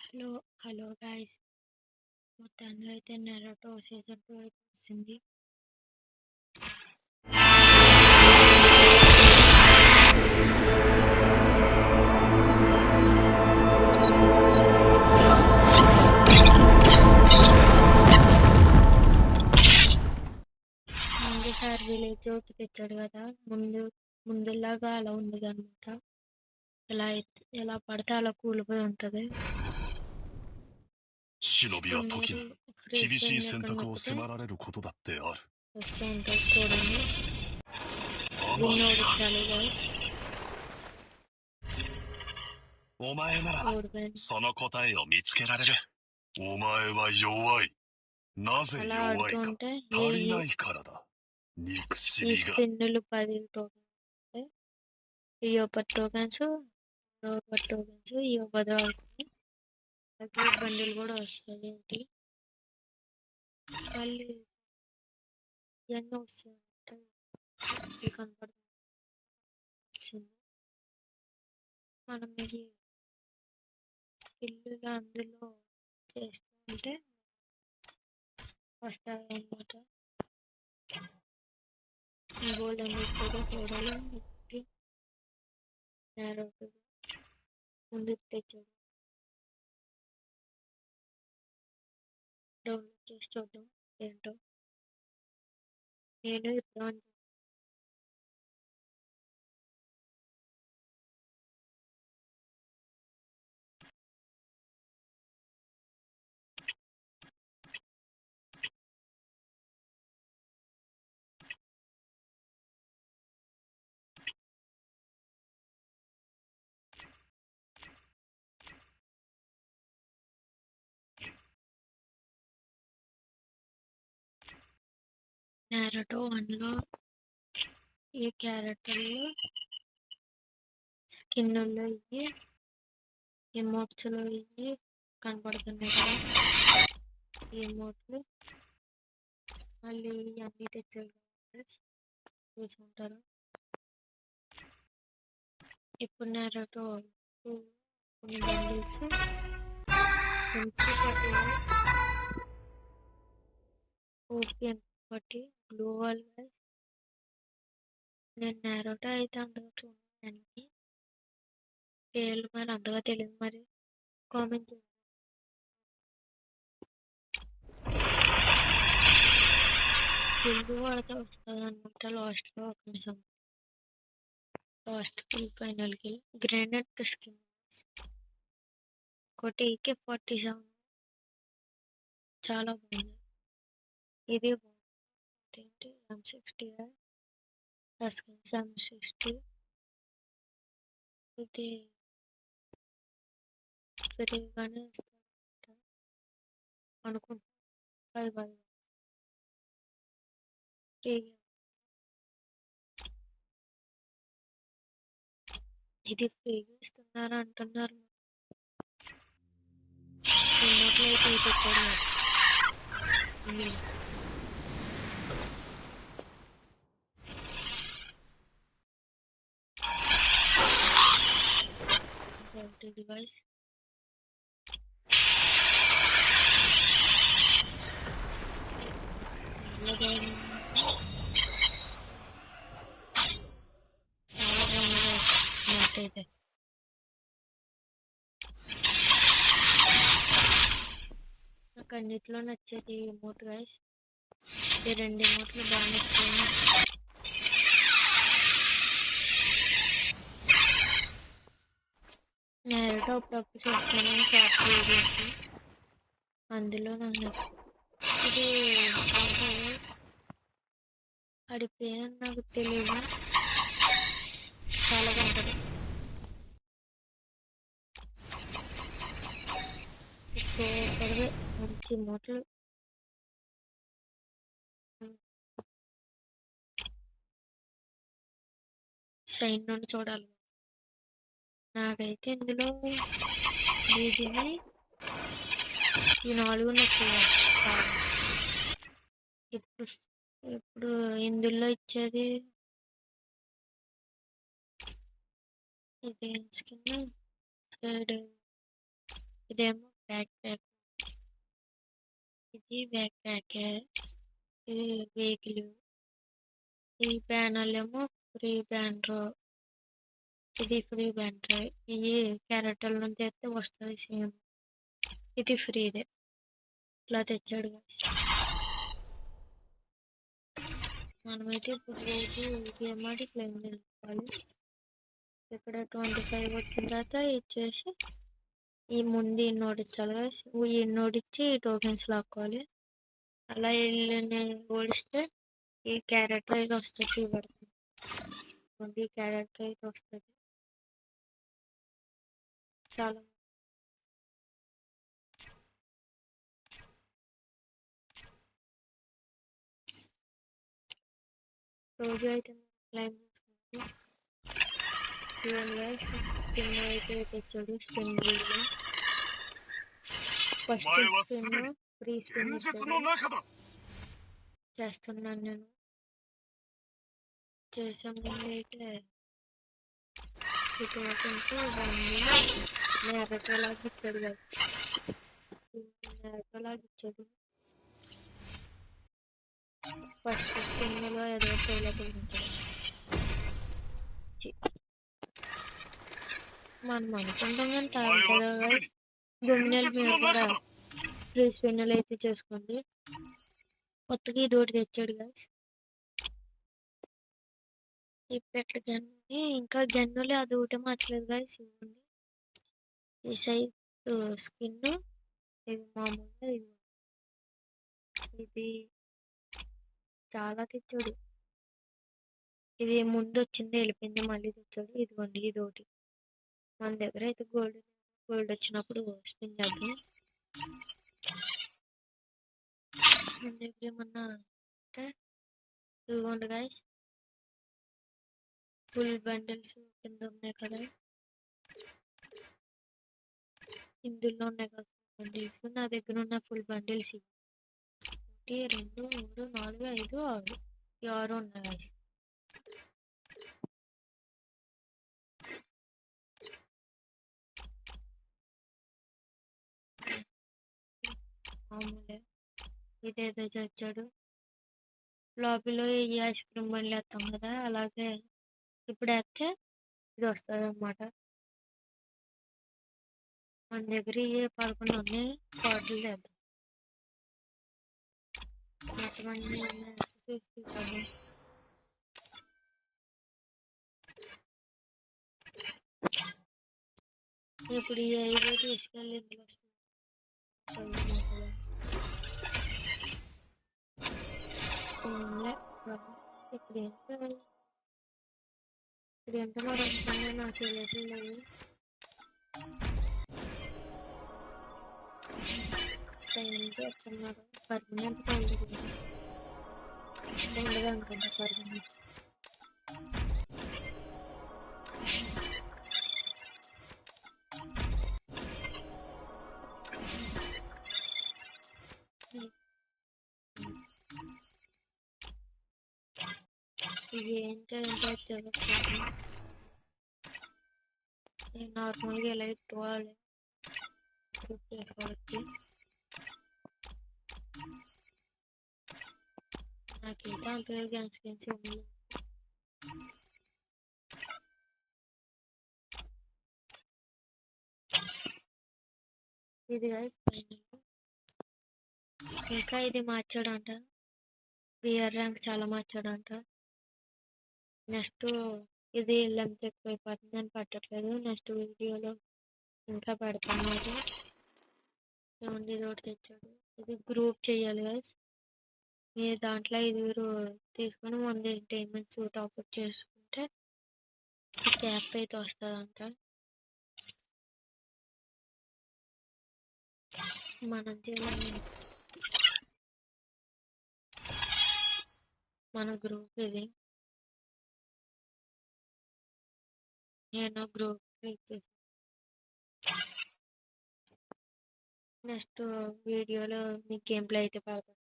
Hello hello guys, మొత్తానికి అయితే నెరటో season 2 అయితే వచ్చింది. ముందుసారి విలేజ్ జోకి తెచ్చాడు కదా, ముందులాగా అలా ఉండదు అనమాట. ఎలా పడితే అలా కూలిపోయి ఉంటుంది. 忍びは時に ఫ్రీ 厳し స్పిన్ い選 ఎక్కడ 択を నొక్కితే 迫られることだってある。 వస్తూ ఉంటుంది చూడండి. あ విన్ まさ ఓడించాలి గైస్. お前なら ఓడిపోయింది. その答えを見つけられる。お前は弱い。なぜ అలా 弱 ఆడుతూ いか。 ఉంటే 足りないからだ。 憎 ఈ しみが స్పిన్నులు 10 టోకెన్స్, ఈ 10 టోకెన్స్, 10 టోకెన్స్, ఈ 10 అవుతుంది. అదే బండిలు కూడా వస్తాయి ఏంటి మళ్ళీ ఇవన్నీ వస్తాయి కనపడుతుంది. మనం ఇది ఇల్లులో అందులో చేస్తుంటే వస్తాయి అన్నమాట. గోల్డ్ అని కూడా చూడాలి. ముందుకు తెచ్చాడు. డౌన్లోడ్ చేసి చూద్దాం ఏంటో. నేను ఇప్పుడు నారటో 1లో ఈ క్యారెక్టర్లు స్కిన్నుల్లో ఇవి ఎమోట్స్లో ఇవి కనపడుతున్నాయి కదా, ఈ ఎమోట్లు. మళ్ళీ అన్నీ తెచ్చారు చూసుకుంటారు. ఇప్పుడు నారటో కొన్ని బండిల్స్ ఓపియన్ బట్టి గ్లోవల్ నేను నారోటో అయితే అంతగా చూడండి, పేర్లు మరి అంతగా తెలియదు. మరి కామెంట్ చేయండి. తెలుగు వాడితే వస్తుంది అనమాట లాస్ట్లో ఒక నిమిషం. లాస్ట్ ఫుల్ ఫైనల్కి గ్రానైట్ స్కిన్ ఒకటి AK-47 చాలా బాగుంది. ఇది బాగుంది ఏంటి M60 స్కిన్స్ M60. ఇది ఫ్రీగానే ఇస్తాడు అనుకుంటా. ఇది ఫ్రీగా ఇస్తున్నారు అంటున్నారు. రిమోట్లో చూపించాడు. డివైస్ అయితే నాకు అన్నిట్లో నచ్చేది ఎమోట్ గైస్. ఈ 2 ఎమోట్లు బాగా నచ్చాయి. నేరుగా అప్పుడప్పుడు చూస్తాను షార్ట్ వీడియోస్, అందులో నాకు ఇది వాడి పేరు నాకు తెలియదు, చాలా బాగుంటుంది. సూపర్గా మంచి ఎమోట్లు. సైన్ నుండి చూడాలి. నాకైతే ఇందులో బీజిని ఈ 4 నచ్చాయి. ఇప్పుడు ఇందులో ఇచ్చేది ఇది స్కిన్, ఇదేమో బ్యాక్ ప్యాక్. ఇది బ్యాక్ ప్యాకే. ఇది వెహికల్. ఈ బ్యానర్లు ఏమో ఫ్రీ బ్యానర్. ఇది ఫ్రీ బ్యానర్. ఇవి క్యారెక్టర్ల నుంచి అయితే వస్తుంది సేమ్. ఇది ఫ్రీదే. ఇట్లా తెచ్చాడు guys. మనమైతే ఇప్పుడు రోజు గేమ్ ఆడి క్లెయిమ్ చేసుకోవాలి. ఇక్కడ 25 వచ్చిన తర్వాత ఇచ్చేసి ఈ ముందు ఈ నోట్ ఇచ్చాలి guys. ఈ నోట్ ఇచ్చి టోకెన్స్ లాక్కోవాలి. అలా వెళ్ళి ఓడిస్తే ఈ క్యారెక్టర్ అయితే వస్తుంది చూడండి. ఈ క్యారెక్టర్ అయితే వస్తుంది. చాలా రోజు అయితే క్లైమ్ చేసుకుంటాం. చూడండి స్పిన్ అయితే తెచ్చాడు. Spin video first spin free spin 伝説の中だ。 చేస్తున్నాను నేను. చేసే ముందు అయితే ఇటు నేరటలాగా ఇచ్చాడు కదా. నేరటలాగా ఇచ్చాడు. ఫస్ట్ స్పిన్లో ఏదో అవైలబుల్ ఉంటుంది. మనం అనుకుంటాం కానీ お前はすでに డొమినల్ 伝説 మీరు の కూడా 中だ。 ఫ్రీ స్పిన్లు అయితే చేసుకోండి. కొత్తగా ఇది ఒకటి తెచ్చాడు guys. ఇప్పటి గన్ను ఇంకా గన్నులే అది ఒకటి మార్చలేదు guys. ఇవ్వండి ఈ సైడ్ స్కిన్. ఇది మామూలుగా ఇది చాలా తెచ్చాడు. ఇది ముందు వచ్చింది వెళ్ళిపోయింది మళ్ళీ తెచ్చాడు. ఇదిగోండి ఇది ఒకటి. మన దగ్గర అయితే గోల్డ్ వచ్చినప్పుడు స్పిన్ చేద్దాం. మన దగ్గర ఏమన్నా అంటే ఇదిగోండి guys. ఫుల్ బండిల్స్ కింద ఉన్నాయి కదా. ఇందులో ఉన్నాయి కదా బండిల్స్. నా దగ్గర ఉన్న ఫుల్ బండిల్స్ 1 2 3 4 5 6 ఈ 6 ఉన్నాయి guys. మామూలే. ఇదేదో తెచ్చాడు. లాబీలో ఈ ఐస్ క్రీమ్ బండ్లు వేస్తాం కదా అలాగే ఇప్పుడు వేస్తే ఇది వస్తుంది అన్నమాట. మన దగ్గర ఏ 11 ఉన్నాయి. కార్డులు తెద్దాం. మొత్తం అన్ని తీసుకుంటాము. ఇప్పుడు ఈ 5 తీసుకెళ్ళి ఇందులో ఇప్పుడు ఎంత మరి వస్తుందో నాకు తెలియట్లేదు. చెప్తున్నారు పర్మనెంట్ ఉండదు అనుకుంటా. పర్మనెంట్ ఇది ఏంటంటే తెలుస్తుంది. నేను నార్మల్గా ఎలా ఇట్టుకోవాలి చేసుకోవచ్చు. నాకైతే అంతగా గెలిచి ఉంది. ఇది ఇంకా ఇది మార్చాడంట. బిఆర్ ర్యాంక్ చాలా మార్చాడంట. నెక్స్ట్ ఇది లెంత్ ఎక్కువైపోతుంది అని పట్టట్లేదు. నెక్స్ట్ వీడియోలో ఇంకా పెడతాను. అది ఏమండి ఇది ఒకటి తెచ్చాడు. ఇది గ్రూప్ చేయాలి guys. మీరు దాంట్లో 5 తీసుకొని 1 డైమండ్స్ టాప్అప్ చేసుకుంటే క్యాప్ అయితే వస్తుందంట. మనం చేయాలి. మన గ్రూప్ ఇది. నేను గ్రూప్ ఇచ్చేసి నెక్స్ట్ వీడియోలో మీకు గేమ్ ప్లే అయితే పెడతాను.